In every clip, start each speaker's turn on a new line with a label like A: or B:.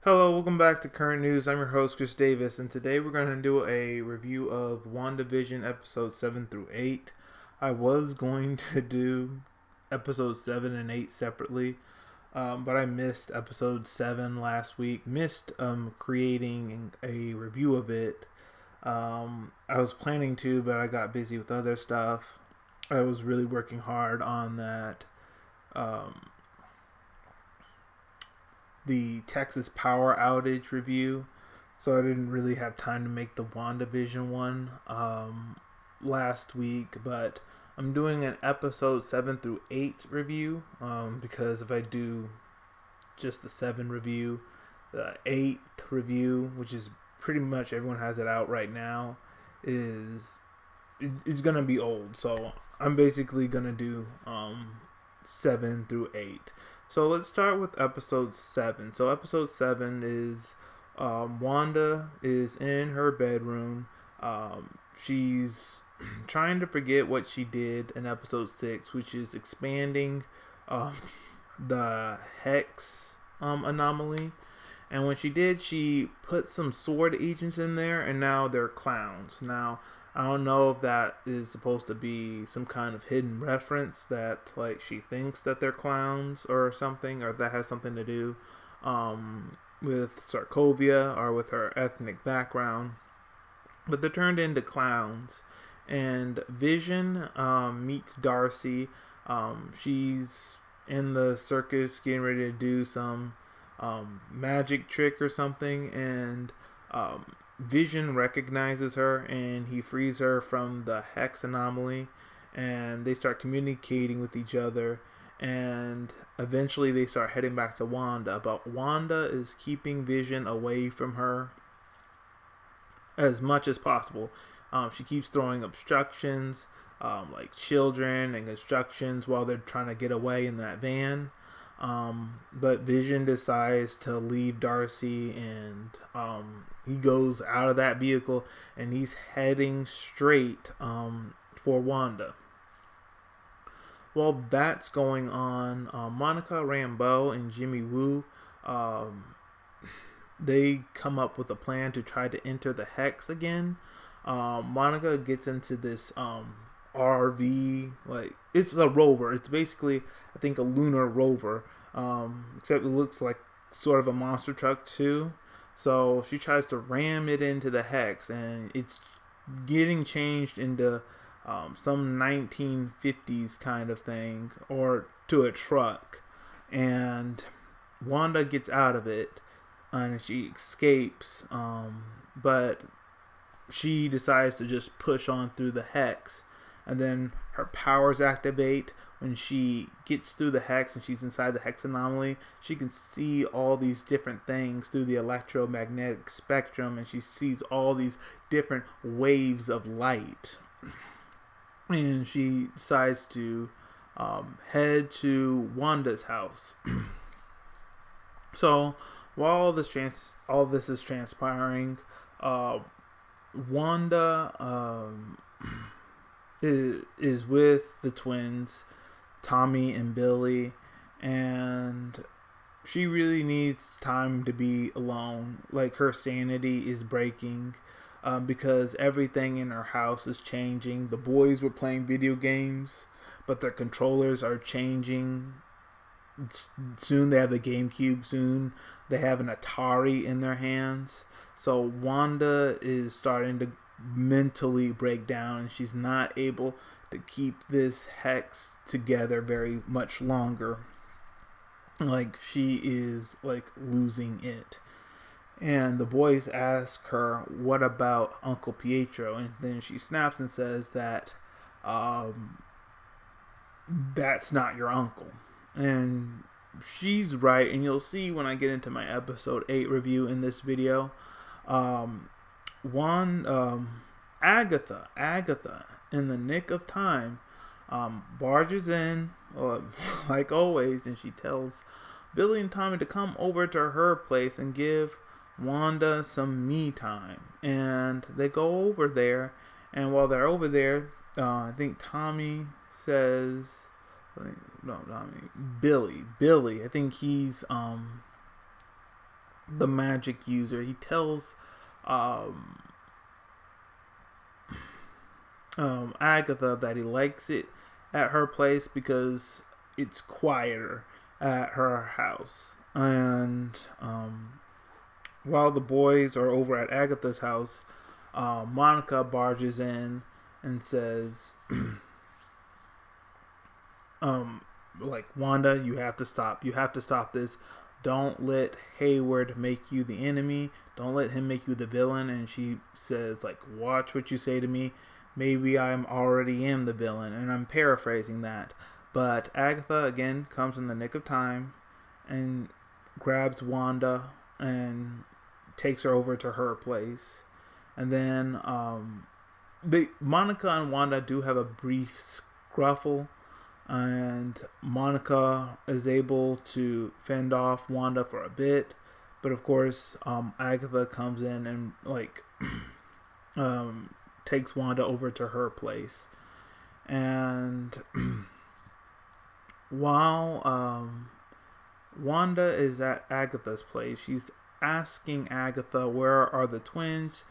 A: Hello, welcome back to Current News. I'm your host, Chris Davis, and today we're going to do a review of WandaVision episodes 7 through 8. I was going to do episodes 7 and 8 separately, but I missed episode 7 last week. Missed creating a review of it. I was planning to, but I got busy with other stuff. I was really working hard on that. Um, the Texas power outage review, so I didn't really have time to make the WandaVision one last week. But I'm doing an episode 7 through 8 review because if I do just the 7 review, the 8th review, which is pretty much everyone has it out right now, is gonna be old. So I'm basically gonna do 7 through 8. So let's start with episode 7. So episode 7 is Wanda is in her bedroom. She's trying to forget what she did in episode 6, which is expanding um, the hex anomaly. And when she did, she put some sword agents in there, and now they're clowns. Now, I don't know if that is supposed to be some kind of hidden reference that, like, she thinks that they're clowns or something, or that has something to do with Sarkovia or with her ethnic background. But they're turned into clowns. And Vision meets Darcy. She's in the circus getting ready to do some magic trick or something, and Vision recognizes her and he frees her from the hex anomaly, and they start communicating with each other, and eventually they start heading back to Wanda. But Wanda is keeping Vision away from her as much as possible. She keeps throwing obstructions, like children and constructions, while they're trying to get away in that van. But Vision decides to leave Darcy, and he goes out of that vehicle and he's heading straight for Wanda. While that's going on, Monica Rambeau and Jimmy Woo, they come up with a plan to try to enter the hex again. Monica gets into this RV, like, it's a rover. It's basically, I think, a lunar rover, except it looks like sort of a monster truck too. So she tries to ram it into the hex, and it's getting changed into some 1950s kind of thing, or to a truck. And Wanda gets out of it and she escapes, but she decides to just push on through the hex, and then her powers activate. When she gets through the hex and she's inside the hex anomaly, she can see all these different things through the electromagnetic spectrum, and she sees all these different waves of light. And she decides to head to Wanda's house. So while all this is transpiring, Wanda is with the twins, Tommy and Billy, and she really needs time to be alone. Like, her sanity is breaking because everything in her house is changing. The boys were playing video games, but their controllers are changing. Soon they have the GameCube. Soon they have an Atari in their hands. So Wanda is starting to mentally break down, and she's not able to keep this hex together very much longer. Like, she is, like, losing it. And the boys ask her, what about Uncle Pietro? And then she snaps and says that that's not your uncle. And she's right, and you'll see when I get into my episode 8 review in this video. Agatha, in the nick of time, barges in, like always, and she tells Billy and Tommy to come over to her place and give Wanda some me time. And they go over there, and while they're over there, I think Tommy says, no, Tommy, Billy. I think he's the magic user. He tells um, Agatha that he likes it at her place because it's quieter at her house. And while the boys are over at Agatha's house, Monica barges in and says, like, Wanda, you have to stop. You have to stop this. Don't let Hayward make you the enemy. Don't let him make you the villain. And she says, like, watch what you say to me. Maybe I'm already am the villain. And I'm paraphrasing that. But Agatha, again, comes in the nick of time and grabs Wanda and takes her over to her place. And then Monica and Wanda do have a brief scuffle. And Monica is able to fend off Wanda for a bit. But of course, Agatha comes in and, like, takes Wanda over to her place. And while Wanda is at Agatha's place, she's asking Agatha, where are the twins?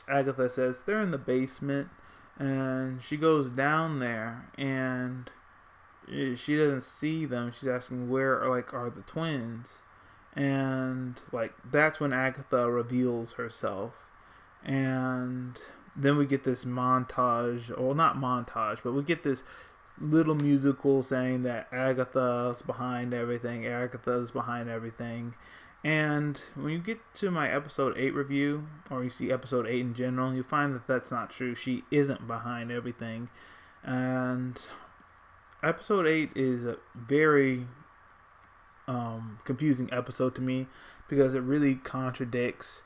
A: Agatha says they're in the basement. And she goes down there and she doesn't see them. She's asking where are the twins. And like that's when Agatha reveals herself. And then we get this montage, well, not montage, but we get this little musical saying that Agatha's behind everything. Agatha's behind everything. And when you get to my episode 8 review, or you see episode 8 in general, you find that that's not true. She isn't behind everything. And episode 8 is a very confusing episode to me because it really contradicts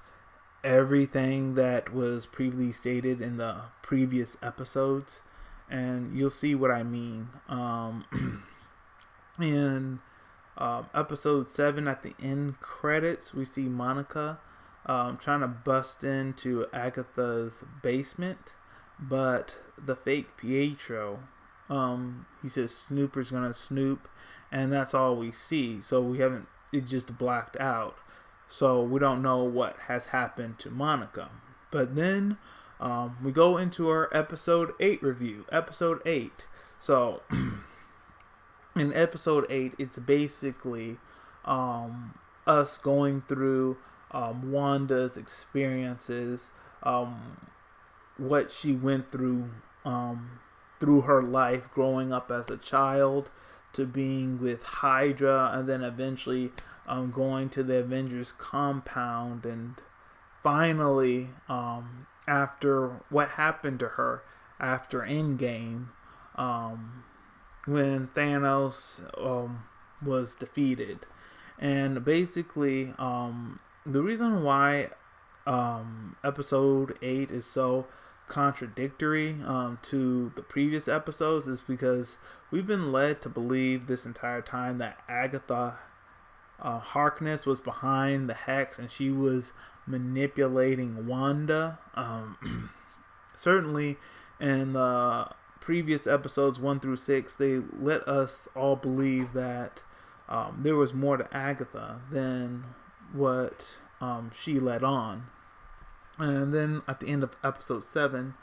A: everything that was previously stated in the previous episodes. And you'll see what I mean. In episode 7, at the end credits, we see Monica trying to bust into Agatha's basement, but the fake Pietro, he says Snooper's gonna snoop, and that's all we see. So we haven't, it just blacked out. So we don't know what has happened to Monica. But then we go into our episode 8 review. Episode 8. So in episode 8, it's basically us going through Wanda's experiences, what she went through her life growing up as a child, to being with Hydra, and then eventually going to the Avengers compound, and finally after what happened to her after Endgame, when Thanos was defeated. And basically the reason why episode 8 is so contradictory to the previous episodes is because we've been led to believe this entire time that Agatha Harkness was behind the hex and she was manipulating Wanda. Certainly in the previous episodes 1 through 6, they let us all believe that there was more to Agatha than what she let on. And then at the end of episode 7,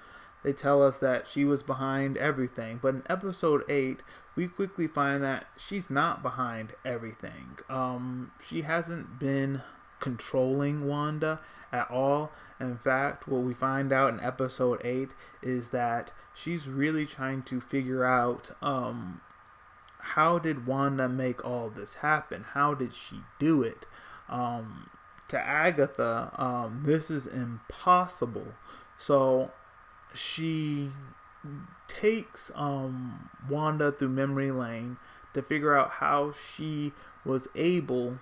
A: they tell us that she was behind everything. But in episode 8, we quickly find that she's not behind everything. She hasn't been controlling Wanda at all. In fact, what we find out in episode 8 is that she's really trying to figure out how did Wanda make all this happen? How did she do it? To Agatha, this is impossible. So she takes Wanda through memory lane to figure out how she was able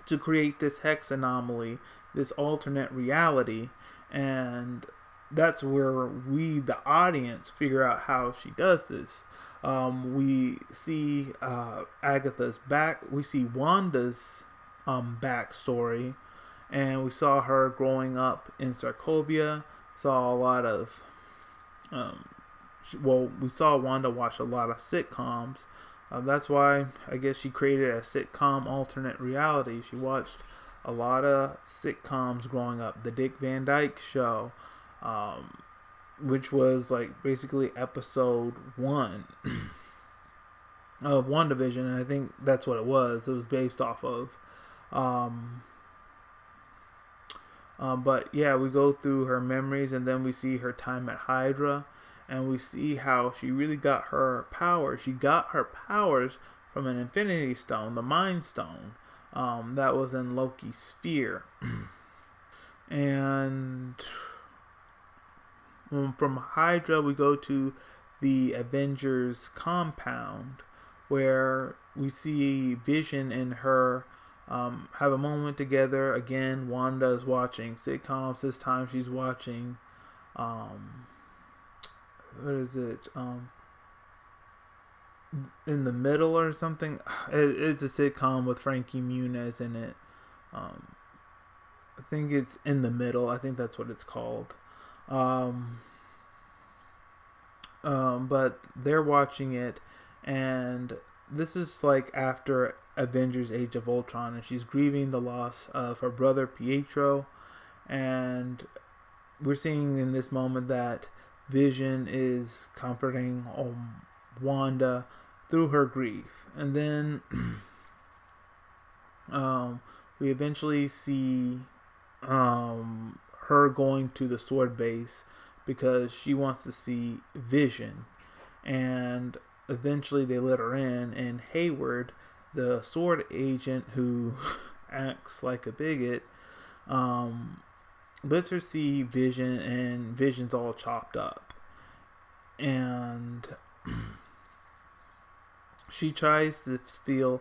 A: to create this hex anomaly, this alternate reality, and that's where we, the audience, figure out how she does this. We see Agatha's back. We see Wanda's backstory, and we saw her growing up in Sokovia. Saw a lot of we saw Wanda watch a lot of sitcoms, That's why I guess she created a sitcom alternate reality. She watched a lot of sitcoms growing up. The Dick Van Dyke Show, which was like basically episode 1 of WandaVision, and I think that's what it was. It was based off of. But yeah, we go through her memories, and then we see her time at Hydra, and we see how she really got her powers. She got her powers from an Infinity Stone, the Mind Stone, that was in Loki's sphere. And from Hydra, we go to the Avengers compound, where we see Vision and her have a moment together. Again, Wanda is watching sitcoms. This time she's watching, what is it? In the Middle or something. It's a sitcom with Frankie Muniz in it. I think it's In the Middle. I think that's what it's called. But they're watching it, and this is like after Avengers Age of Ultron, and she's grieving the loss of her brother Pietro, and we're seeing in this moment that Vision is comforting Wanda through her grief. And then we eventually see her going to the Sword base because she wants to see Vision, and eventually they let her in, and Hayward, the Sword agent who acts like a bigot, lets her see Vision, and Vision's all chopped up, and she tries to feel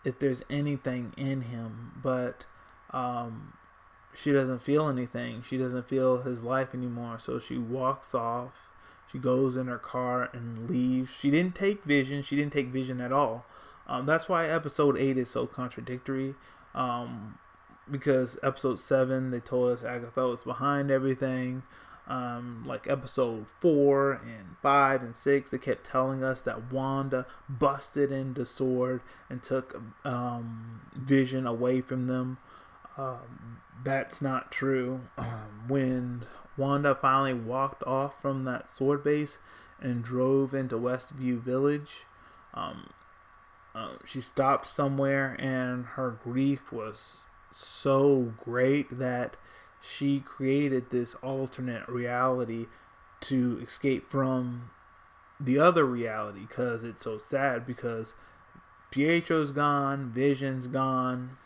A: if there's anything in him, but she doesn't feel anything. She doesn't feel his life anymore. So she walks off. She goes in her car and leaves. She didn't take Vision. She didn't take Vision at all. That's why episode 8 is so contradictory. Because episode 7, they told us Agatha was behind everything. Like episode 4 and 5 and 6, they kept telling us that Wanda busted into Sword and took Vision away from them. That's not true. When Wanda finally walked off from that Sword base and drove into Westview Village, she stopped somewhere, and her grief was so great that she created this alternate reality to escape from the other reality, because it's so sad, because Pietro's gone, Vision's gone,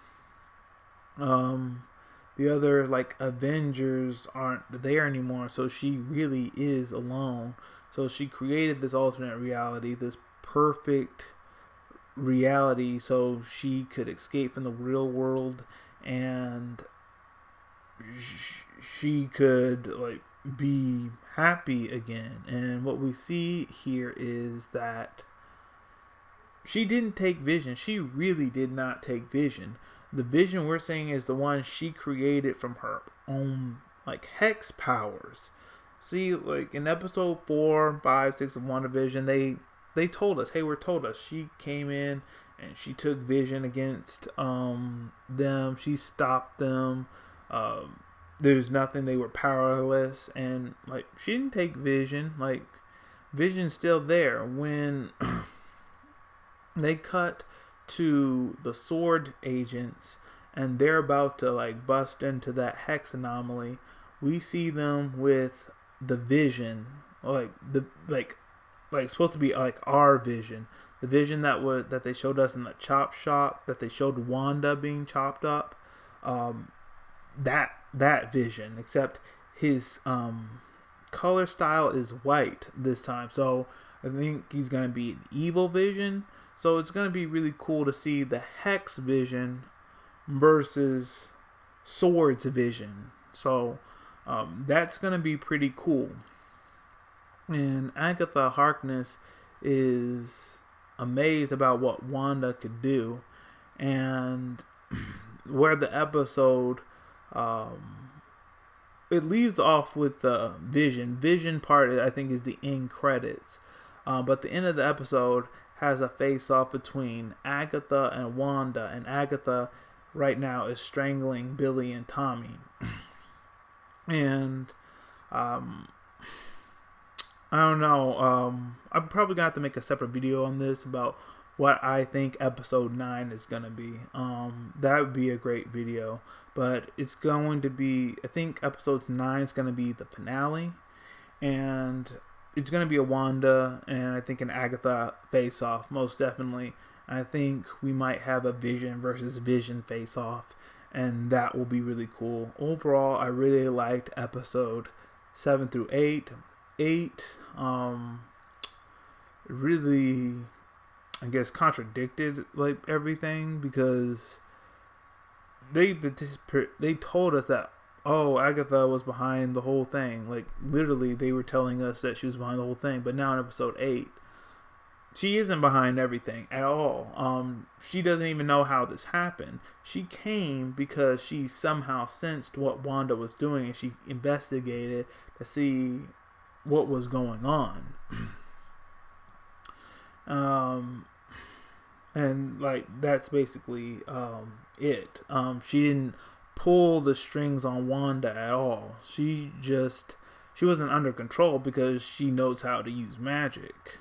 A: the other like Avengers aren't there anymore, so she really is alone. So she created this alternate reality, this perfect reality, so she could escape from the real world, and she could like be happy again. And what we see here is that she didn't take Vision. She really did not take Vision. The Vision we're saying is the one she created from her own like hex powers. See, like in episode 4, 5, 6 of WandaVision, they told us, Hayward told us, she came in and she took Vision against them. She stopped them. There's nothing. They were powerless, and like she didn't take Vision. Like Vision's still there. When they cut to the Sword agents and they're about to like bust into that hex anomaly, we see them with the Vision, like supposed to be like our Vision, the Vision that they showed us in the chop shop, that they showed Wanda being chopped up. That Vision, except his color style is white this time. So I think he's gonna be an evil Vision. So it's going to be really cool to see the Hex Vision versus Swords Vision. So that's going to be pretty cool. And Agatha Harkness is amazed about what Wanda could do. And where the episode, it leaves off with the Vision. Vision part, I think, is the end credits. But the end of the episode has a face-off between Agatha and Wanda, and Agatha right now is strangling Billy and Tommy. And I don't know. I'm probably gonna have to make a separate video on this about what I think episode 9 is gonna be. That would be a great video, but it's going to be. I think episode 9 is gonna be the finale, and it's gonna be a Wanda and I think an Agatha face-off, most definitely. I think we might have a Vision versus Vision face-off, and that will be really cool. Overall, I really liked episode 7 through 8. 8 really, I guess, contradicted like everything, because they told us that, oh, Agatha was behind the whole thing. Like, literally, they were telling us that she was behind the whole thing. But now in episode 8, she isn't behind everything at all. She doesn't even know how this happened. She came because she somehow sensed what Wanda was doing, and she investigated to see what was going on. And like, that's basically it. She didn't pull the strings on Wanda at all. She wasn't under control because she knows how to use magic.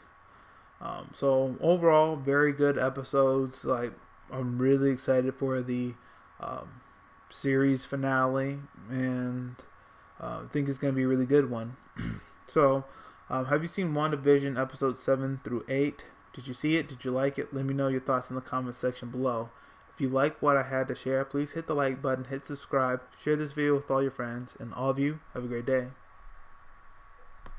A: So overall, very good episodes. Like, I'm really excited for the series finale, and I think it's going to be a really good one. So, have you seen WandaVision episodes 7 through 8? Did you see it? Did you like it? Let me know your thoughts in the comment section below. If you like what I had to share, please hit the like button, hit subscribe, share this video with all your friends, and all of you, have a great day.